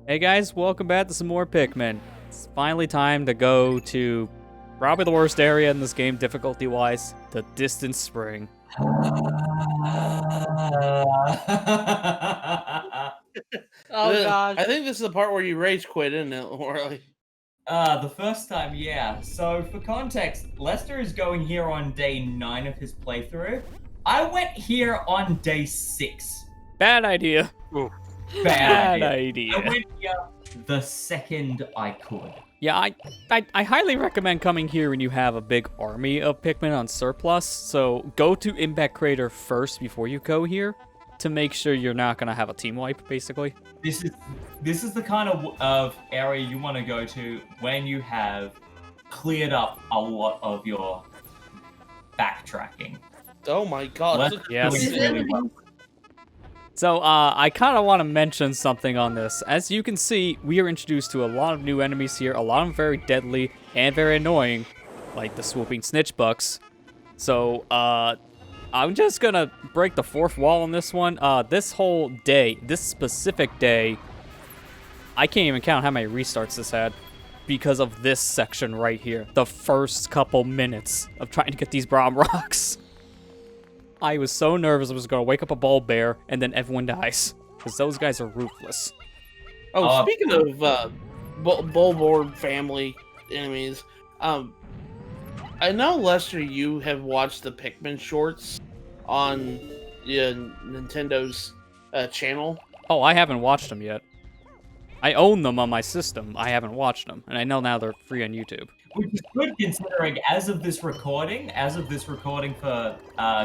Hey guys, welcome back to some more Pikmin. It's finally time to go to probably the worst area in this game difficulty-wise, the Distant Spring. Oh gosh. I think this is the part where you rage quit, isn't it, Morley? The first time, yeah. So, for context, Lester is going here on day 9 of his playthrough. I went here on day 6. Bad idea. Bad idea. I went here the second I could. Yeah, I highly recommend coming here when you have a big army of Pikmin on surplus, so go to Impact Crater first before you go here to make sure you're not going to have a team wipe, basically. This is the kind of area you want to go to when you have cleared up a lot of your backtracking. Oh my god. Lester's Yes. doing really well. So, I kind of want to mention something on this. As you can see, we are introduced to a lot of new enemies here, a lot of them very deadly and very annoying, like the swooping snitch bucks. So, I'm just gonna break the fourth wall on this one. This whole day, this specific day, I can't even count how many restarts this had because of this section right here. The first couple minutes of trying to get these Braum rocks. I was so nervous I was going to wake up a ball bear, and then everyone dies. Because those guys are ruthless. Oh, speaking of Bulborb family enemies, I know, Lester, you have watched the Pikmin shorts on Nintendo's channel. Oh, I haven't watched them yet. I own them on my system. I haven't watched them. And I know now they're free on YouTube. Which is good considering, as of this recording for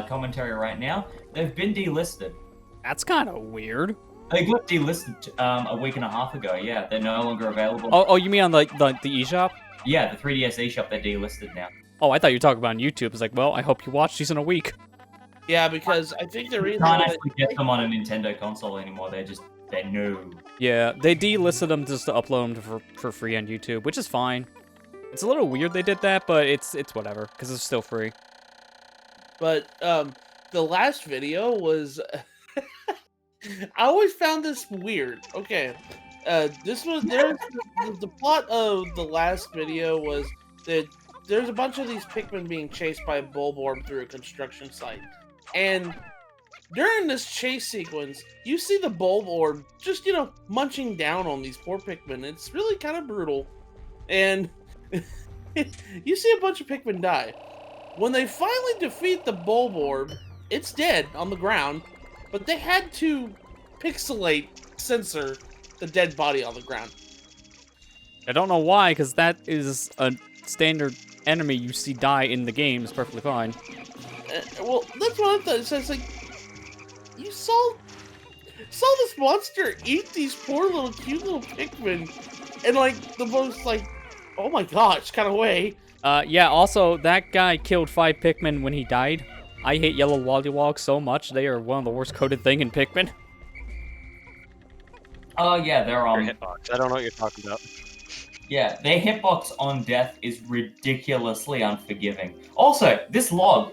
commentary right now, they've been delisted. That's kind of weird. They got delisted a week and a half ago, yeah. They're no longer available. Oh, you mean on the eShop? Yeah, the 3DS eShop, they're delisted now. Oh, I thought you were talking about on YouTube. It's like, well, I hope you watch these in a week. Yeah, because I think the You reason can't why actually get them on a Nintendo console anymore. They're new. Yeah, they delisted them just to upload them for free on YouTube, which is fine. It's a little weird they did that, but it's whatever, because it's still free. But the last video was I always found this weird. Okay. This was the plot of the last video was that there's a bunch of these Pikmin being chased by a Bulborb through a construction site. And during this chase sequence, you see the Bulborb just, munching down on these poor Pikmin. It's really kind of brutal. And you see a bunch of Pikmin die. When they finally defeat the Bulborb, it's dead on the ground, but they had to censor the dead body on the ground. I don't know why, because that is a standard enemy you see die in the game. It's perfectly fine. Well, that's what I thought. It says, you saw this monster eat these poor little cute little Pikmin in the most oh my gosh kind of way. Yeah, also, that guy killed 5 Pikmin when he died. I hate yellow Lollywogs so much. They are one of the worst coded thing in Pikmin. Oh yeah, they're on hitbox. I don't know what you're talking about. Yeah, their hitbox on death is ridiculously unforgiving. Also, this log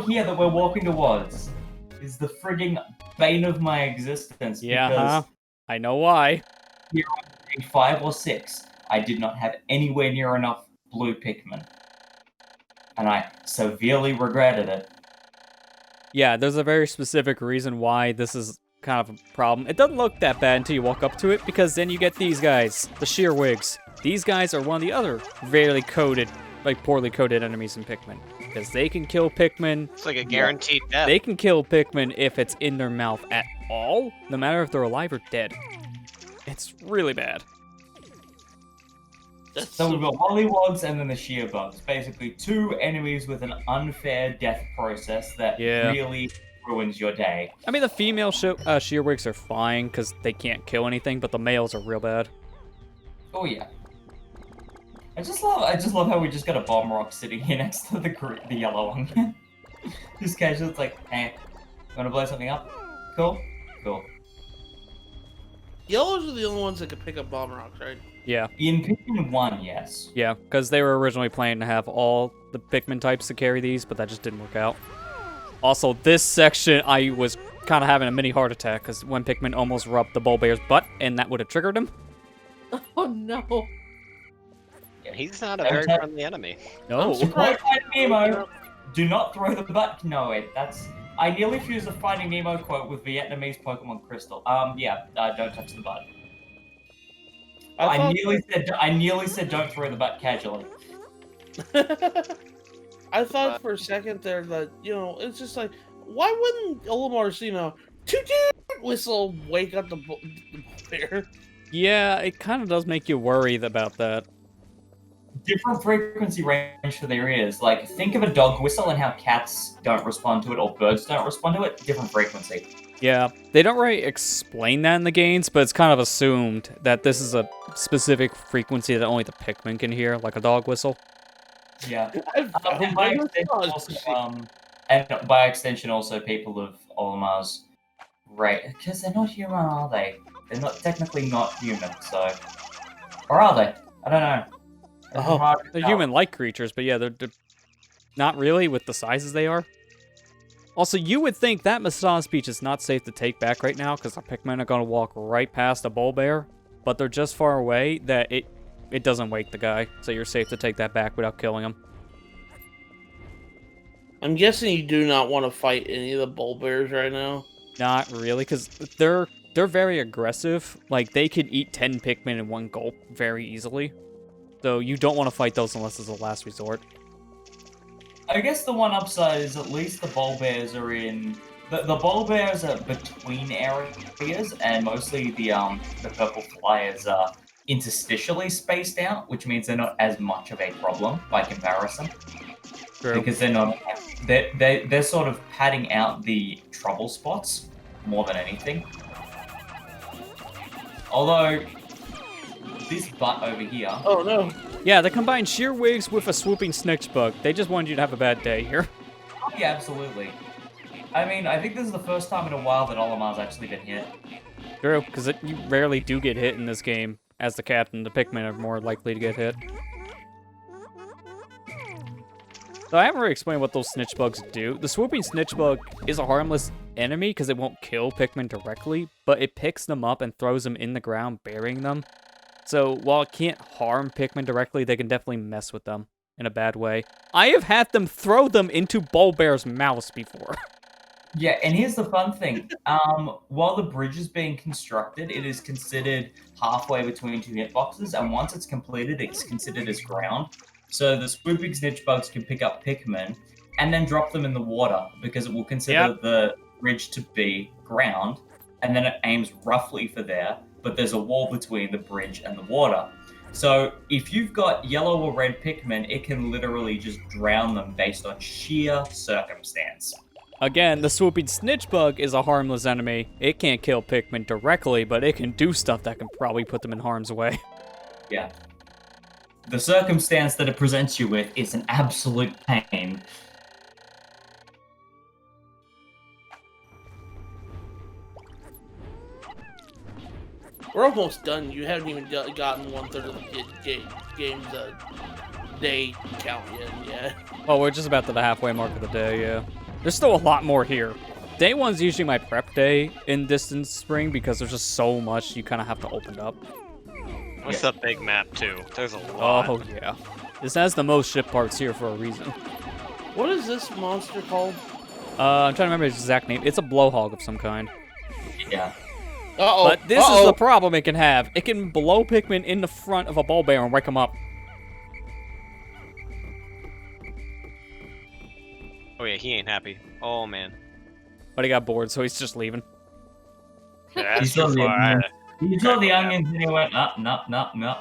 here that we're walking towards is the frigging bane of my existence. Yeah, because I know why. Here on day 5 or 6, I did not have anywhere near enough blue Pikmin. And I severely regretted it. Yeah, there's a very specific reason why this is kind of a problem. It doesn't look that bad until you walk up to it, because then you get these guys, the Shearwigs. These guys are one of the other poorly coded enemies in Pikmin. Because they can kill Pikmin. It's like a guaranteed death. They can kill Pikmin if it's in their mouth at all, no matter if they're alive or dead. It's really bad. So we've got Lollywogs and then the Shearbugs. Basically, 2 enemies with an unfair death process that really ruins your day. I mean, the female Shearwigs are fine because they can't kill anything, but the males are real bad. Oh yeah. I just love how we just got a bomb rock sitting here next to the yellow one. This guy's just like, hey, wanna blow something up? Cool? Cool. Yellows are the only ones that can pick up bomb rocks, right? Yeah. In Pikmin 1, yes. Yeah, because they were originally planning to have all the Pikmin types to carry these, but that just didn't work out. Also, this section I was kind of having a mini heart attack because when Pikmin almost rubbed the Bulbear's butt, and that would have triggered him. Oh no. He's not a very friendly enemy. No. Support Finding Nemo. Do not throw the butt. No, wait, that's. I nearly fused a Finding Nemo quote with Vietnamese Pokemon Crystal. Don't touch the butt. I nearly said don't throw the butt casually. I thought for a second there that, it's just like, why wouldn't Olimar's, toot whistle wake up the bear? Yeah, it kind of does make you worried about that. Different frequency range for their ears. Like, think of a dog whistle and how cats don't respond to it or birds don't respond to it. Different frequency. Yeah, they don't really explain that in the games, but it's kind of assumed that this is a specific frequency that only the Pikmin can hear, like a dog whistle. Yeah. And by extension, also people of Olimar's right, because they're not human, are they? They're not technically not human, so, or are they? I don't know. They're human-like creatures, but yeah, they're not really with the sizes they are. Also, you would think that massage speech is not safe to take back right now because the Pikmin are going to walk right past a Bulbear, but they're just far away that it doesn't wake the guy, so you're safe to take that back without killing him. I'm guessing you do not want to fight any of the Bulbears right now. Not really, because they're very aggressive. Like, they could eat 10 Pikmin in one gulp very easily. So you don't want to fight those unless it's a last resort. I guess the one upside is at least the Bulbears are in... The Bulbears are between areas, and mostly the purple flyers are interstitially spaced out, which means they're not as much of a problem by comparison. True. Because they're not... They're sort of padding out the trouble spots more than anything. Although... this butt over here... Oh, no. Yeah, they combined sheer wigs with a swooping snitch bug. They just wanted you to have a bad day here. Oh, yeah, absolutely. I mean, I think this is the first time in a while that Olimar's actually been hit. True, because you rarely do get hit in this game. As the captain, the Pikmin are more likely to get hit. So I haven't really explained what those snitch bugs do. The swooping snitch bug is a harmless enemy because it won't kill Pikmin directly, but it picks them up and throws them in the ground, burying them. So, while it can't harm Pikmin directly, they can definitely mess with them in a bad way. I have had them throw them into Bulbear's mouths before. Yeah, and here's the fun thing. While the bridge is being constructed, it is considered halfway between two hitboxes, and once it's completed, it's considered as ground. So the swooping snitch bugs can pick up Pikmin and then drop them in the water, because it will consider the bridge to be ground, and then it aims roughly for there. But there's a wall between the bridge and the water. So if you've got yellow or red Pikmin, it can literally just drown them based on sheer circumstance. Again, the swooping snitch bug is a harmless enemy. It can't kill Pikmin directly, but it can do stuff that can probably put them in harm's way. Yeah. The circumstance that it presents you with is an absolute pain. We're almost done. You haven't even gotten 1/3 of the game's day count yet. Oh, we're just about to the halfway mark of the day, yeah. There's still a lot more here. Day one's usually my prep day in Distant Spring because there's just so much you kind of have to open up. It's a big map, too. There's a lot. Oh, yeah. This has the most ship parts here for a reason. What is this monster called? I'm trying to remember its exact name. It's a blowhog of some kind. Yeah. Uh-oh. But this is the problem it can have. It can blow Pikmin in the front of a Bulbear and wake them up. Oh yeah, he ain't happy. Oh man. But he got bored, so he's just leaving. Yeah, He saw the onions and he went, no.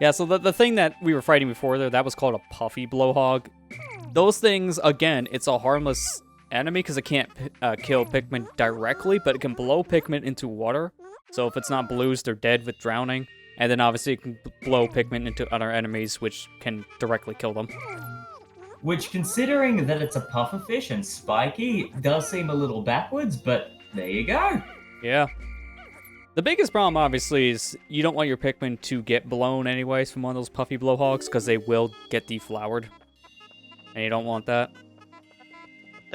Yeah, so the thing that we were fighting before there, that was called a puffy blowhog. Those things, again, it's a harmless enemy because it can't kill Pikmin directly, but it can blow Pikmin into water. So if it's not blues, they're dead with drowning. And then obviously it can blow Pikmin into other enemies, which can directly kill them. Which, considering that it's a pufferfish and spiky, does seem a little backwards, but there you go. Yeah. The biggest problem, obviously, is you don't want your Pikmin to get blown anyways from one of those puffy blowhogs, because they will get deflowered. And you don't want that.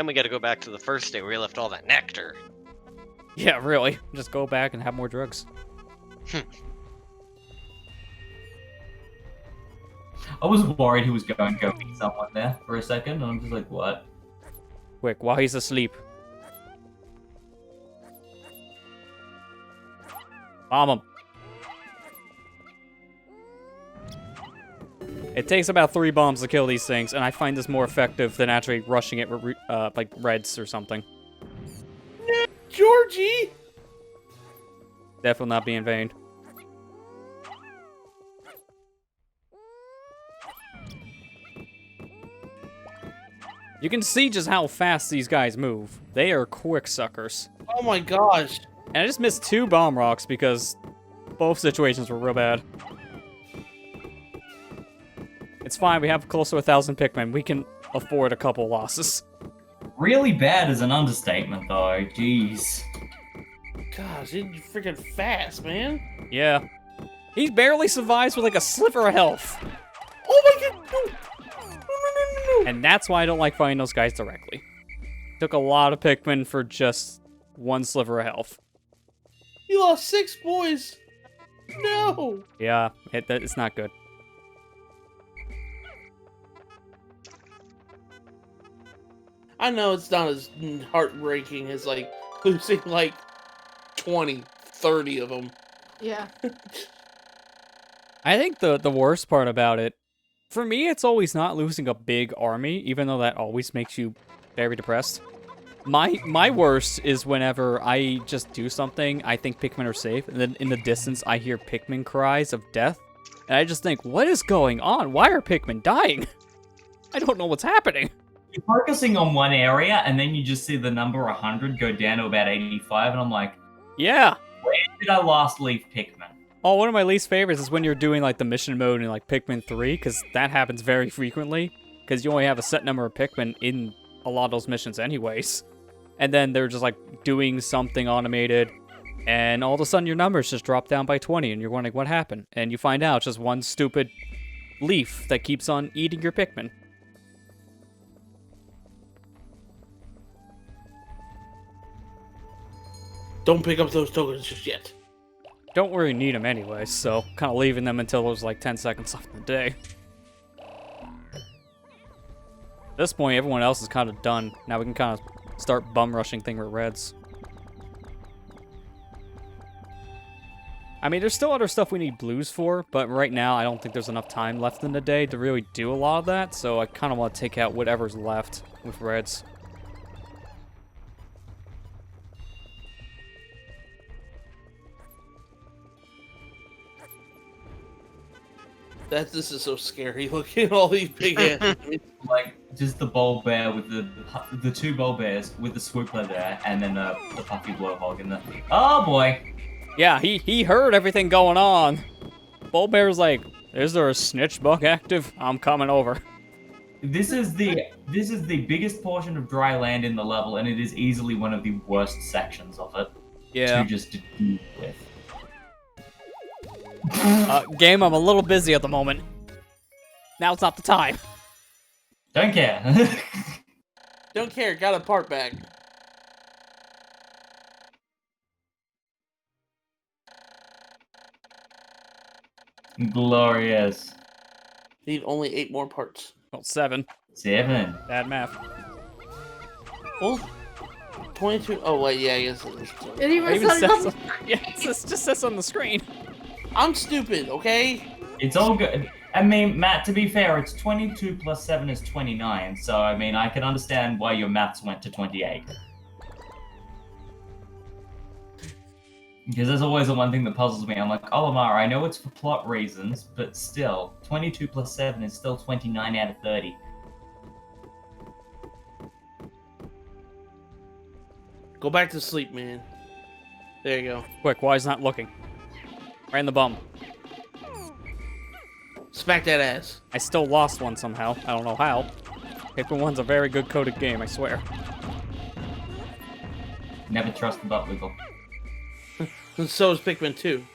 Then we gotta go back to the first day where we left all that nectar. Yeah, really. Just go back and have more drugs. I was worried he was going to go meet someone there for a second, and I'm just like, what? Quick, while he's asleep. Bomb him. It takes about 3 bombs to kill these things, and I find this more effective than actually rushing it with, like, reds or something. Georgie! Definitely not be in vain. You can see just how fast these guys move. They are quick suckers. Oh my gosh. And I just missed 2 bomb rocks because both situations were real bad. It's fine, we have close to 1,000 Pikmin. We can afford a couple losses. Really bad is an understatement, though. Jeez. Gosh, you're freaking fast, man. Yeah. He barely survives with like a sliver of health. Oh my god! No! No. And that's why I don't like fighting those guys directly. Took a lot of Pikmin for just 1 sliver of health. You lost 6 boys! No! Yeah, it's not good. I know it's not as heartbreaking as, like, losing, like, 20, 30 of them. Yeah. I think the worst part about it, for me, it's always not losing a big army, even though that always makes you very depressed. My worst is whenever I just do something, I think Pikmin are safe, and then in the distance I hear Pikmin cries of death, and I just think, what is going on? Why are Pikmin dying? I don't know what's happening. You're focusing on one area, and then you just see the number 100 go down to about 85, and I'm like, Yeah. where did I last leave Pikmin? Oh, one of my least favorites is when you're doing like the mission mode in like Pikmin 3, because that happens very frequently, because you only have a set number of Pikmin in a lot of those missions anyways. And then they're just like doing something automated, and all of a sudden your numbers just drop down by 20, and you're wondering what happened. And you find out it's just one stupid leaf that keeps on eating your Pikmin. Don't pick up those tokens just yet. Don't really need them anyway, so kind of leaving them until there's like 10 seconds left in the day. At this point, everyone else is kind of done. Now we can kind of start bum rushing thing with reds. I mean, there's still other stuff we need blues for, but right now I don't think there's enough time left in the day to really do a lot of that, so I kind of want to take out whatever's left with reds. This is so scary. Looking at all these big ass. Like, just the bowl bear with the 2 bowl bears with the swoopler there, and then the puffy blowhog in the... Oh boy! Yeah, he heard everything going on. Bulbear's like, is there a snitch bug active? I'm coming over. This is the biggest portion of dry land in the level, and it is easily one of the worst sections of it. Yeah. To just deal with. Game, I'm a little busy at the moment. Now's not the time. Don't care. Don't care. Got a part back. Glorious. Need only 8 more parts. Well, 7. 7. Bad math. Well, 22. Oh wait, yeah, I guess it was. It even, It even says says, on- yeah, it just says on the screen. I'm stupid, okay? It's all good. I mean, Matt, to be fair, it's 22 plus 7 is 29, so I mean, I can understand why your maths went to 28. Because there's always the one thing that puzzles me. I'm like, Olimar, I know it's for plot reasons, but still, 22 plus 7 is still 29 out of 30. Go back to sleep, man. There you go. Quick, why is not looking? Right in the bum. Smack that ass. I still lost one somehow. I don't know how. Pikmin 1's a very good coded game, I swear. Never trust the butt wiggle. And so is Pikmin 2.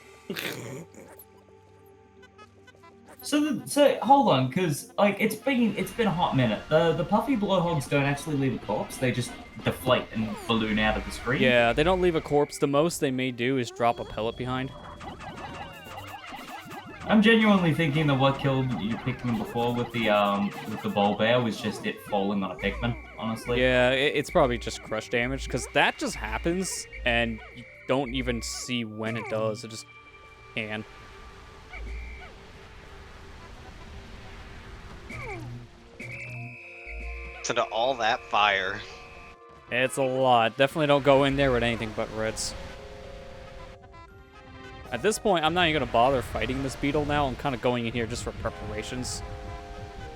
So hold on, because like it's been a hot minute. The puffy blowhogs don't actually leave a corpse; they just deflate and balloon out of the screen. Yeah, they don't leave a corpse. The most they may do is drop a pellet behind. I'm genuinely thinking that what killed you Pikmin before with the ball bear was just it falling on a Pikmin. Honestly. Yeah, it's probably just crush damage, because that just happens, and you don't even see when it does. It just can. To all that fire. It's a lot. Definitely don't go in there with anything but reds. At this point, I'm not even going to bother fighting this beetle now. I'm kind of going in here just for preparations.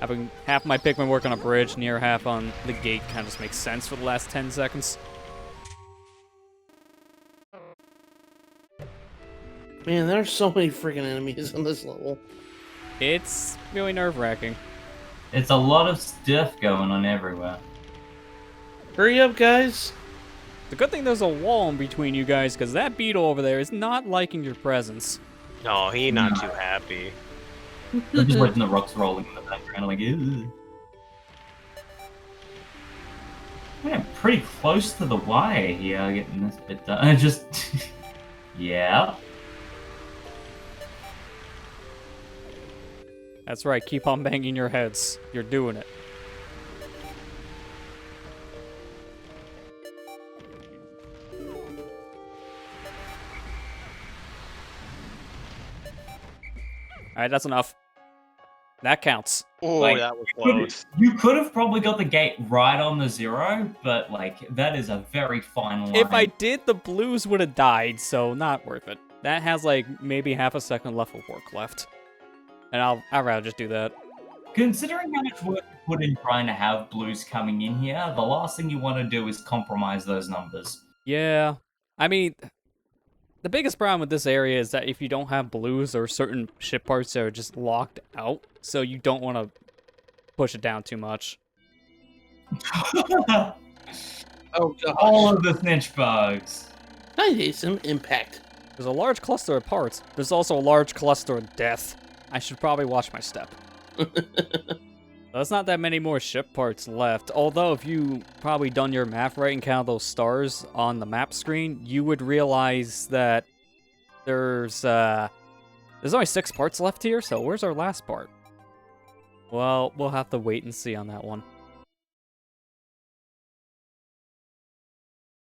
Having half my Pikmin work on a bridge, near half on the gate kind of just makes sense for the last 10 seconds. Man, there's so many freaking enemies on this level. It's really nerve-wracking. It's a lot of stuff going on everywhere. Hurry up, guys! The good thing there's a wall in between you guys, because that beetle over there is not liking your presence. No, he not too happy. I'm just letting the rocks rolling in the background, like, ew. I'm pretty close to the wire here, getting this bit done. Just, yeah. That's right, keep on banging your heads. You're doing it. Alright, that's enough. That counts. Oh, Like, that was close. You could have probably got the gate right on the 0, but like that is a very fine line. If I did, the blues would have died, so not worth it. That has like maybe half a second left of work left. And I'd rather just do that. Considering how much work you put in trying to have blues coming in here, the last thing you want to do is compromise those numbers. Yeah. I mean, the biggest problem with this area is that if you don't have blues, there are certain ship parts that are just locked out, so you don't want to push it down too much. Oh, God. All of the snitch bugs. I need some impact. There's a large cluster of parts. There's also a large cluster of death. I should probably watch my step. There's not that many more ship parts left, although if you probably done your math right and count those stars on the map screen, you would realize that there's only 6 parts left here, so where's our last part? Well, we'll have to wait and see on that one.